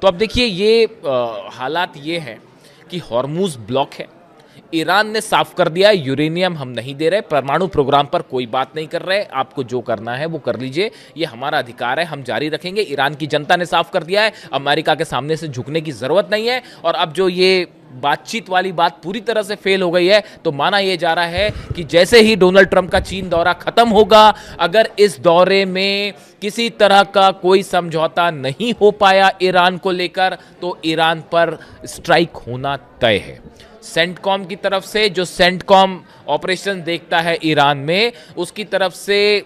तो अब देखिए ये हालात ये हैं कि हॉर्मूज ब्लॉक है। ईरान ने साफ कर दिया है यूरेनियम हम नहीं दे रहे, परमाणु प्रोग्राम पर कोई बात नहीं कर रहे, आपको जो करना है वो कर लीजिए, ये हमारा अधिकार है, हम जारी रखेंगे। ईरान की जनता ने साफ कर दिया है, अमेरिका के सामने से झुकने की जरूरत नहीं है। और अब जो ये बातचीत वाली बात पूरी तरह से फेल हो गई है, तो माना यह जा रहा है कि जैसे ही डोनाल्ड ट्रंप का चीन दौरा खत्म होगा, अगर इस दौरे में किसी तरह का कोई समझौता नहीं हो पाया ईरान को लेकर, तो ईरान पर स्ट्राइक होना तय है। सेंटकॉम की तरफ से, जो सेंटकॉम ऑपरेशन देखता है ईरान में, उसकी तरफ से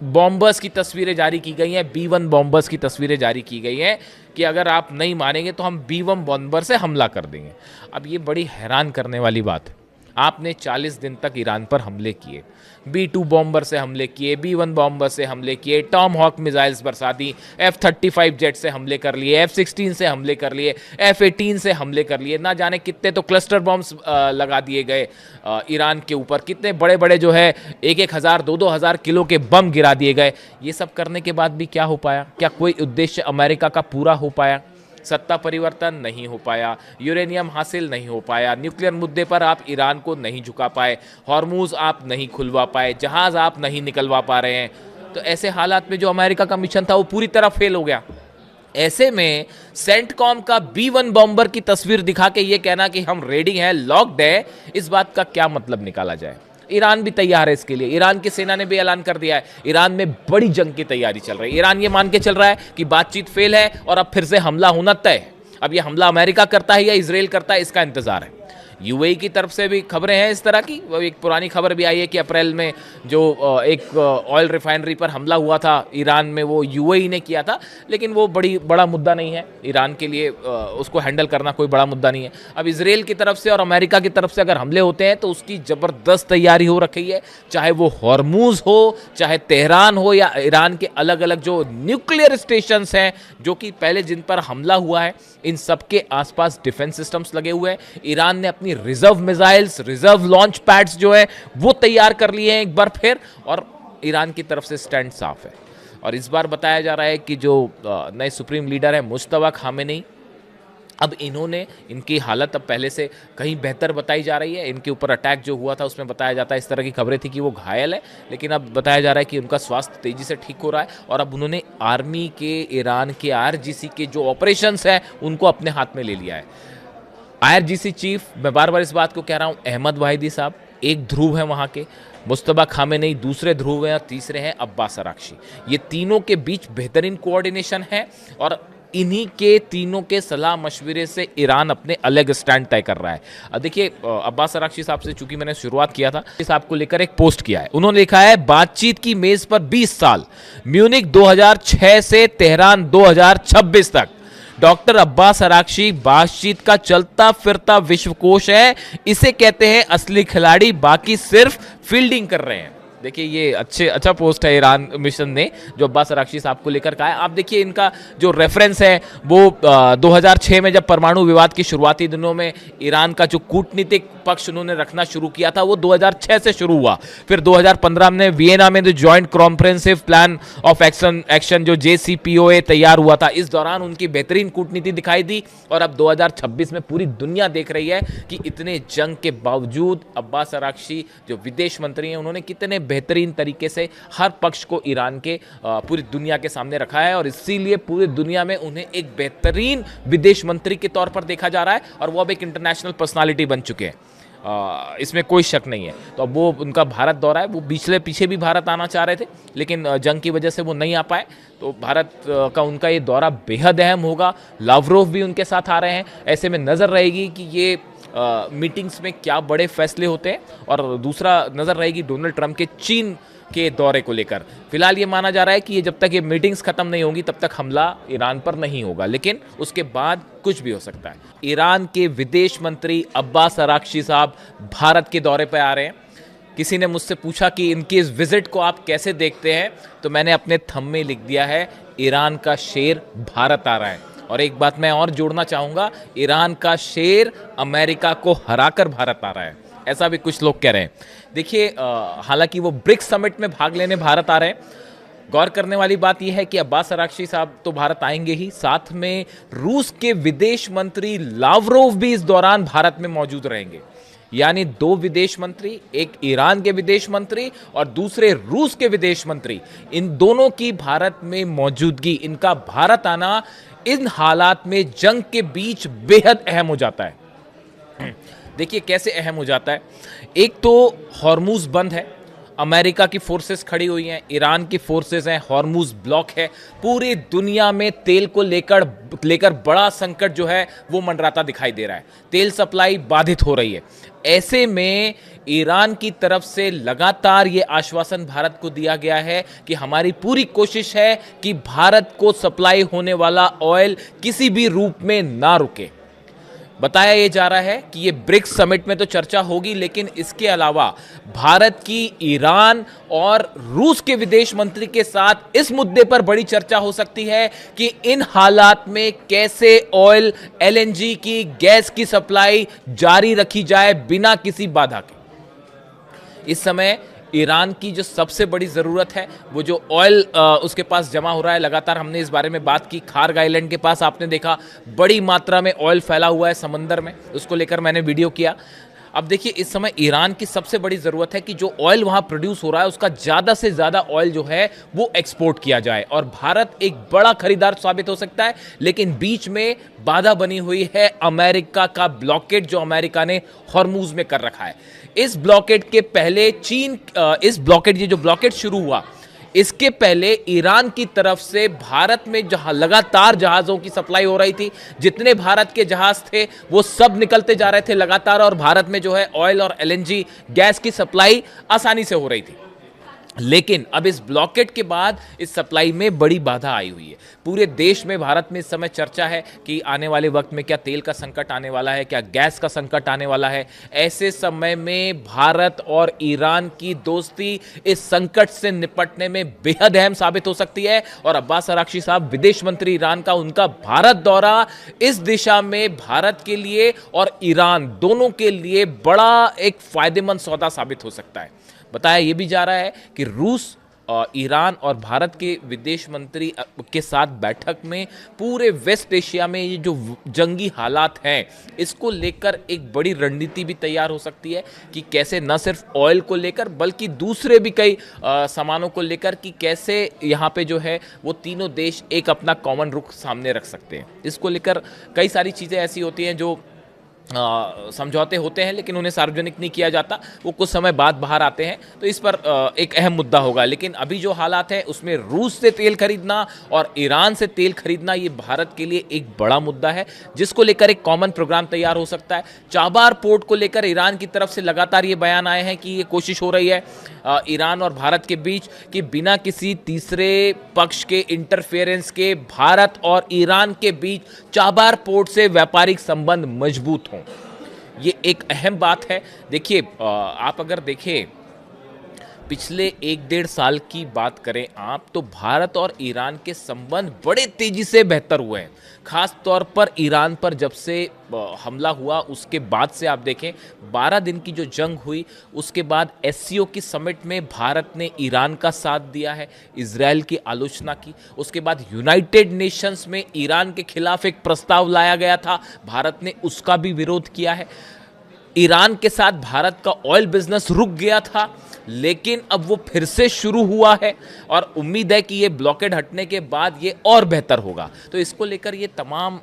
बॉम्बर्स की तस्वीरें जारी की गई हैं, B-1 बॉम्बर्स की तस्वीरें जारी की गई हैं कि अगर आप नहीं मानेंगे तो हम B-1 बॉम्बर से हमला कर देंगे। अब ये बड़ी हैरान करने वाली बात है, आपने 40 दिन तक ईरान पर हमले किए, B-2 बॉम्बर से हमले किए, B-1 बॉम्बर से हमले किए, टॉम हॉक मिसाइल्स बरसा दी, F-35 जेट से हमले कर लिए, F-16 से हमले कर लिए, F-18 से हमले कर लिए, ना जाने कितने तो क्लस्टर बॉम्ब्स लगा दिए गए ईरान के ऊपर, कितने बड़े बड़े जो है 1,000 2,000 किलो के बम गिरा दिए गए। ये सब करने के बाद भी क्या हो पाया? क्या कोई उद्देश्य अमेरिका का पूरा हो पाया? सत्ता परिवर्तन नहीं हो पाया, यूरेनियम हासिल नहीं हो पाया, न्यूक्लियर मुद्दे पर आप ईरान को नहीं झुका पाए, हॉर्मूज आप नहीं खुलवा पाए, जहाज आप नहीं निकलवा पा रहे हैं। तो ऐसे हालात में जो अमेरिका का मिशन था वो पूरी तरह फेल हो गया। ऐसे में सेंटकॉम का B-1 बॉम्बर की तस्वीर दिखा के ये कहना कि हम रेडी हैं, लॉक्ड है, इस बात का क्या मतलब निकाला जाए? ईरान भी तैयार है इसके लिए, ईरान की सेना ने भी ऐलान कर दिया है, ईरान में बड़ी जंग की तैयारी चल रही है। ईरान ये मान के चल रहा है कि बातचीत फेल है और अब फिर से हमला होना तय है। अब ये हमला अमेरिका करता है या इजराइल करता है, इसका इंतजार है। यूएई की तरफ से भी खबरें हैं इस तरह की, एक पुरानी खबर भी आई है कि अप्रैल में जो एक ऑयल रिफाइनरी पर हमला हुआ था ईरान में, वो यूएई ने किया था, लेकिन वो बड़ा मुद्दा नहीं है ईरान के लिए, उसको हैंडल करना कोई बड़ा मुद्दा नहीं है। अब इजराइल की तरफ से और अमेरिका की तरफ से अगर हमले होते हैं तो उसकी ज़बरदस्त तैयारी हो रखी है, चाहे वो हॉर्मूज हो, चाहे तेहरान हो, या ईरान के अलग अलग जो न्यूक्लियर स्टेशंस हैं जो कि पहले जिन पर हमला हुआ है, इन सबके आसपास डिफेंस सिस्टम्स लगे हुए हैं। ईरान ने अपनी reserve missiles, reserve launch pads जो है वो तैयार कर लिए हैं एक बार फिर, और ईरान की तरफ से स्टैंड साफ है। और इस बार बताया जा रहा है कि जो नए सुप्रीम लीडर है मुश्तबा खामेनी, अब इन्होंने, इनकी हालत अब पहले से कहीं बेहतर बताई जा रही है। इनके ऊपर अटैक जो हुआ था उसमें बताया जाता है, इस तरह की खबरें थी कि वो घायल है, लेकिन अब बताया जा रहा है कि उनका स्वास्थ्य तेजी से ठीक हो रहा है। और अब उन्होंने आर्मी के, ईरान के IRGC के जो ऑपरेशंस हैं उनको अपने हाथ में ले लिया है। IRGC चीफ, मैं बार बार इस बात को कह रहा हूँ, अहमद वाहिदी साहब एक ध्रुव है वहाँ के, मुश्तबा खामेनी दूसरे ध्रुव हैं, और तीसरे हैं अब्बास अराक्ची। ये तीनों के बीच बेहतरीन कोऑर्डिनेशन है, और इन्हीं के तीनों के सलाह मशवरे से ईरान अपने अलग स्टैंड तय कर रहा है। अब देखिए, अब्बास अराक्ची साहब से चूंकि मैंने शुरुआत किया था, इस आपको लेकर एक पोस्ट किया है। उन्होंने लिखा है, बातचीत की मेज पर 20 साल, म्यूनिक 2006 से तेहरान 2026 तक। डॉक्टर अब्बास अराक्ची बातचीत का चलता फिरता विश्वकोश है, इसे कहते हैं असली खिलाड़ी, बाकी सिर्फ फील्डिंग कर रहे हैं। देखिए, ये अच्छा पोस्ट है ईरान मिशन ने जो अब्बास अराक्ची साहब को लेकर कहा है। आप देखिए, इनका जो रेफरेंस है वो 2006 में जब परमाणु विवाद की शुरुआती दिनों में ईरान का जो कूटनीतिक पक्ष उन्होंने रखना शुरू किया था वो 2006 से शुरू हुआ। फिर 2015 में वियना में जो joint comprehensive plan of action जो JCPOA तैयार हुआ था, इस दौरान उनकी बेहतरीन कूटनीति दिखाई दी। और अब 2026 में पूरी दुनिया देख रही है कि इतने जंग के बावजूद अब्बास अराक्ची जो विदेश मंत्री हैं, उन्होंने कितने बेहतरीन तरीके से हर पक्ष को ईरान के पूरी दुनिया के सामने रखा है, और इसीलिए पूरी दुनिया में उन्हें एक बेहतरीन विदेश मंत्री के तौर पर देखा जा रहा है, और वो अब एक इंटरनेशनल पर्सनालिटी बन चुके हैं, इसमें कोई शक नहीं है। तो अब वो उनका भारत दौरा है, वो पीछे भी भारत आना चाह रहे थे, लेकिन जंग की वजह से वो नहीं आ पाए। तो भारत का उनका ये दौरा बेहद अहम होगा। लावरोव भी उनके साथ आ रहे हैं, ऐसे में नज़र रहेगी कि ये मीटिंग्स में क्या बड़े फैसले होते हैं। और दूसरा नज़र रहेगी डोनाल्ड ट्रंप के चीन के दौरे को लेकर। फिलहाल ये माना जा रहा है कि ये जब तक ये मीटिंग्स खत्म नहीं होंगी तब तक हमला ईरान पर नहीं होगा, लेकिन उसके बाद कुछ भी हो सकता है। ईरान के विदेश मंत्री अब्बास अराक्ची साहब भारत के दौरे पर आ रहे हैं। किसी ने मुझसे पूछा कि इनकी इस विजिट को आप कैसे देखते हैं, तो मैंने अपने थंब में लिख दिया है, ईरान का शेर भारत आ रहा है। और एक बात मैं और जोड़ना चाहूँगा, ईरान का शेर अमेरिका को हराकर भारत आ रहा है, ऐसा भी कुछ लोग कह रहे हैं। देखिए, हालांकि वो ब्रिक्स समिट में भाग लेने भारत आ रहे हैं, गौर करने वाली बात यह है कि अब्बास अराक्ची साहब तो भारत आएंगे ही, साथ में रूस के विदेश मंत्री लावरोव भी इस दौरान भारत में मौजूद रहेंगे। यानी दो विदेश मंत्री, एक ईरान के विदेश मंत्री और दूसरे रूस के विदेश मंत्री, इन दोनों की भारत में मौजूदगी, इनका भारत आना इन हालात में जंग के बीच बेहद अहम हो जाता है। देखिए कैसे अहम हो जाता है। एक तो हॉर्मूज बंद है, अमेरिका की फोर्सेस खड़ी हुई हैं, ईरान की फोर्सेस हैं, हॉर्मूज ब्लॉक है, पूरी दुनिया में तेल को लेकर बड़ा संकट जो है वो मंडराता दिखाई दे रहा है, तेल सप्लाई बाधित हो रही है। ऐसे में ईरान की तरफ से लगातार ये आश्वासन भारत को दिया गया है कि हमारी पूरी कोशिश है कि भारत को सप्लाई होने वाला ऑयल किसी भी रूप में ना रुके। बताया यह जा रहा है कि ये ब्रिक्स समिट में तो चर्चा होगी, लेकिन इसके अलावा भारत की ईरान और रूस के विदेश मंत्री के साथ इस मुद्दे पर बड़ी चर्चा हो सकती है कि इन हालात में कैसे ऑयल, एलएनजी की, गैस की सप्लाई जारी रखी जाए बिना किसी बाधा के। इस समय ईरान की जो सबसे बड़ी ज़रूरत है वो जो ऑयल उसके पास जमा हो रहा है, लगातार हमने इस बारे में बात की। खार्ग आइलैंड के पास आपने देखा बड़ी मात्रा में ऑयल फैला हुआ है समंदर में, उसको लेकर मैंने वीडियो किया। अब देखिए इस समय ईरान की सबसे बड़ी ज़रूरत है कि जो ऑयल वहाँ प्रोड्यूस हो रहा है उसका ज़्यादा से ज़्यादा ऑयल जो है वो एक्सपोर्ट किया जाए, और भारत एक बड़ा खरीदार साबित हो सकता है। लेकिन बीच में बाधा बनी हुई है अमेरिका का ब्लॉकेट, जो अमेरिका ने हॉर्मूज में कर रखा है। इस ब्लॉकेट के पहले ये जो ब्लॉकेट शुरू हुआ, इसके पहले ईरान की तरफ से भारत में जहां लगातार जहाज़ों की सप्लाई हो रही थी, जितने भारत के जहाज थे वो सब निकलते जा रहे थे लगातार, और भारत में जो है ऑयल और एलएनजी गैस की सप्लाई आसानी से हो रही थी। लेकिन अब इस ब्लॉकेट के बाद इस सप्लाई में बड़ी बाधा आई हुई है। पूरे देश में, भारत में इस समय चर्चा है कि आने वाले वक्त में क्या तेल का संकट आने वाला है, क्या गैस का संकट आने वाला है। ऐसे समय में भारत और ईरान की दोस्ती इस संकट से निपटने में बेहद अहम साबित हो सकती है। और अब्बास अराक्ची साहब, विदेश मंत्री ईरान का, उनका भारत दौरा इस दिशा में भारत के लिए और ईरान दोनों के लिए बड़ा एक फायदेमंद सौदा साबित हो सकता है। बताया यह भी जा रहा है कि रूस, ईरान और भारत के विदेश मंत्री के साथ बैठक में पूरे वेस्ट एशिया में ये जो जंगी हालात हैं इसको लेकर एक बड़ी रणनीति भी तैयार हो सकती है कि कैसे न सिर्फ ऑयल को लेकर बल्कि दूसरे भी कई सामानों को लेकर कि कैसे यहाँ पे जो है वो तीनों देश एक अपना कॉमन रुख सामने रख सकते हैं। इसको लेकर कई सारी चीज़ें ऐसी होती हैं जो समझौते होते हैं लेकिन उन्हें सार्वजनिक नहीं किया जाता, वो कुछ समय बाद बाहर आते हैं, तो इस पर एक अहम मुद्दा होगा। लेकिन अभी जो हालात है उसमें रूस से तेल खरीदना और ईरान से तेल खरीदना ये भारत के लिए एक बड़ा मुद्दा है, जिसको लेकर एक कॉमन प्रोग्राम तैयार हो सकता है। चाबार पोर्ट को लेकर ईरान की तरफ से लगातार ये बयान आए हैं कि ये कोशिश हो रही है ईरान और भारत के बीच कि बिना किसी तीसरे पक्ष के इंटरफेरेंस के भारत और ईरान के बीच चाबार पोर्ट से व्यापारिक संबंध मजबूत हों। ये एक अहम बात है। देखिए आप अगर देखें पिछले 1-1.5 साल की बात करें आप, तो भारत और ईरान के संबंध बड़े तेजी से बेहतर हुए हैं। खास तौर पर ईरान पर जब से हमला हुआ उसके बाद से आप देखें 12 दिन की जो जंग हुई, उसके बाद एससीओ की समिट में भारत ने ईरान का साथ दिया है, इजराइल की आलोचना की। उसके बाद यूनाइटेड नेशंस में ईरान के खिलाफ एक प्रस्ताव लाया गया था, भारत ने उसका भी विरोध किया है। ईरान के साथ भारत का ऑयल बिजनेस रुक गया था, लेकिन अब वो फिर से शुरू हुआ है और उम्मीद है कि ये ब्लॉकेड हटने के बाद ये और बेहतर होगा। तो इसको लेकर ये तमाम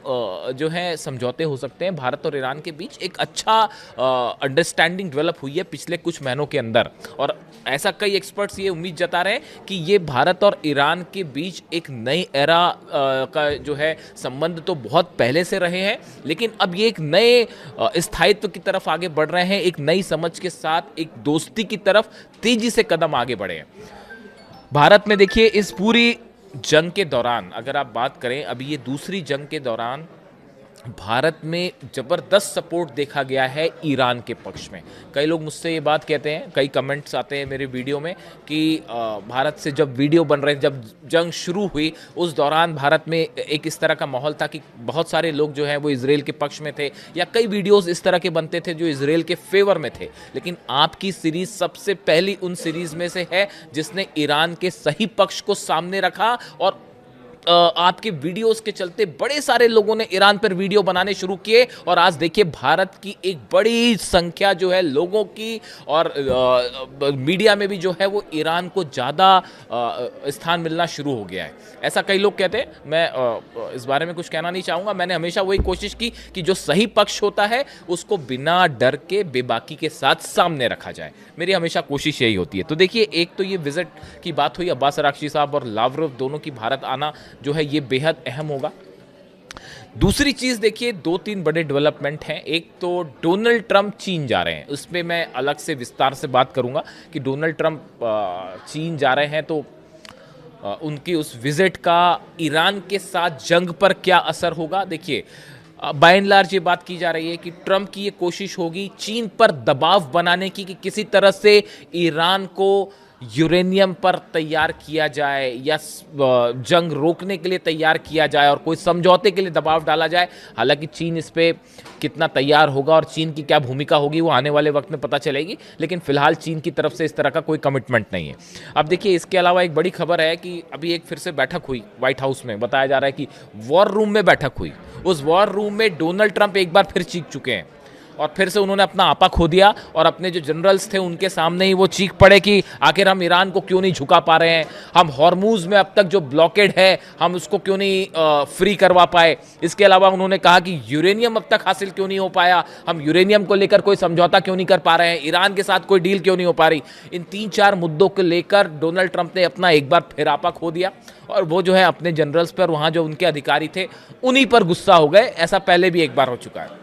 जो है समझौते हो सकते हैं। भारत और ईरान के बीच एक अच्छा अंडरस्टैंडिंग डेवलप हुई है पिछले कुछ महीनों के अंदर, और ऐसा कई एक्सपर्ट्स ये उम्मीद जता रहे हैं कि ये भारत और ईरान के बीच एक नई एरा का जो है संबंध तो बहुत पहले से रहे हैं, लेकिन अब ये एक नए स्थायित्व की तरफ आगे बढ़ रहे हैं, एक नई समझ के साथ एक दोस्ती की तरफ तेजी से कदम आगे बढ़े हैं। भारत में देखिए इस पूरी जंग के दौरान अगर आप बात करें, अभी ये दूसरी जंग के दौरान भारत में ज़बरदस्त सपोर्ट देखा गया है ईरान के पक्ष में। कई लोग मुझसे ये बात कहते हैं, कई कमेंट्स आते हैं मेरे वीडियो में कि भारत से जब वीडियो बन रहे, जब जंग शुरू हुई उस दौरान भारत में एक इस तरह का माहौल था कि बहुत सारे लोग जो हैं वो इजराइल के पक्ष में थे, या कई वीडियोस इस तरह के बनते थे जो इजराइल के फेवर में थे। लेकिन आपकी सीरीज सबसे पहली उन सीरीज में से है जिसने ईरान के सही पक्ष को सामने रखा, और आपके वीडियोस के चलते बड़े सारे लोगों ने ईरान पर वीडियो बनाने शुरू किए, और आज देखिए भारत की एक बड़ी संख्या जो है लोगों की, और मीडिया में भी जो है वो ईरान को ज़्यादा स्थान मिलना शुरू हो गया है, ऐसा कई लोग कहते हैं। मैं इस बारे में कुछ कहना नहीं चाहूँगा। मैंने हमेशा वही कोशिश की कि जो सही पक्ष होता है उसको बिना डर के बेबाकी के साथ सामने रखा जाए, मेरी हमेशा कोशिश यही होती है। तो देखिए, एक तो ये विजिट की बात हुई, अब्बास अरागची साहब और लावरोव दोनों की भारत आना जो है ये बेहद अहम होगा। दूसरी चीज देखिए, 2-3 बड़े डेवलपमेंट हैं। एक तो डोनाल्ड ट्रंप चीन जा रहे हैं, उस पर मैं अलग से विस्तार से बात करूंगा कि डोनाल्ड ट्रंप चीन जा रहे हैं तो उनकी उस विजिट का ईरान के साथ जंग पर क्या असर होगा। देखिए, बाय एंड लार्ज ये बात की जा रही है कि ट्रंप की ये कोशिश होगी चीन पर दबाव बनाने की कि किसी तरह से ईरान को यूरेनियम पर तैयार किया जाए या जंग रोकने के लिए तैयार किया जाए और कोई समझौते के लिए दबाव डाला जाए। हालांकि चीन इस पे कितना तैयार होगा और चीन की क्या भूमिका होगी वो आने वाले वक्त में पता चलेगी, लेकिन फिलहाल चीन की तरफ से इस तरह का कोई कमिटमेंट नहीं है। अब देखिए, इसके अलावा एक बड़ी खबर है कि अभी एक फिर से बैठक हुई व्हाइट हाउस में, बताया जा रहा है कि वॉर रूम में बैठक हुई। उस वॉर रूम में डोनाल्ड ट्रंप एक बार फिर चीख चुके हैं और फिर से उन्होंने अपना आपा खो दिया, और अपने जो जनरल्स थे उनके सामने ही वो चीख पड़े कि आखिर हम ईरान को क्यों नहीं झुका पा रहे हैं, हम हॉर्मूज में अब तक जो ब्लॉकेड है हम उसको क्यों नहीं फ्री करवा पाए। इसके अलावा उन्होंने कहा कि यूरेनियम अब तक हासिल क्यों नहीं हो पाया, हम यूरेनियम को लेकर कोई समझौता क्यों नहीं कर पा रहे हैं, ईरान के साथ कोई डील क्यों नहीं हो पा रही। इन 3-4 मुद्दों को लेकर डोनाल्ड ट्रंप ने अपना एक बार फिर आपा खो दिया, और वो जो है अपने जनरल्स पर, वहाँ जो उनके अधिकारी थे उन्हीं पर गुस्सा हो गए। ऐसा पहले भी एक बार हो चुका है,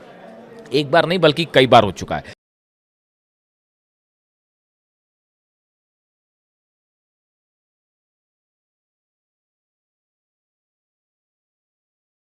एक बार नहीं बल्कि कई बार हो चुका है।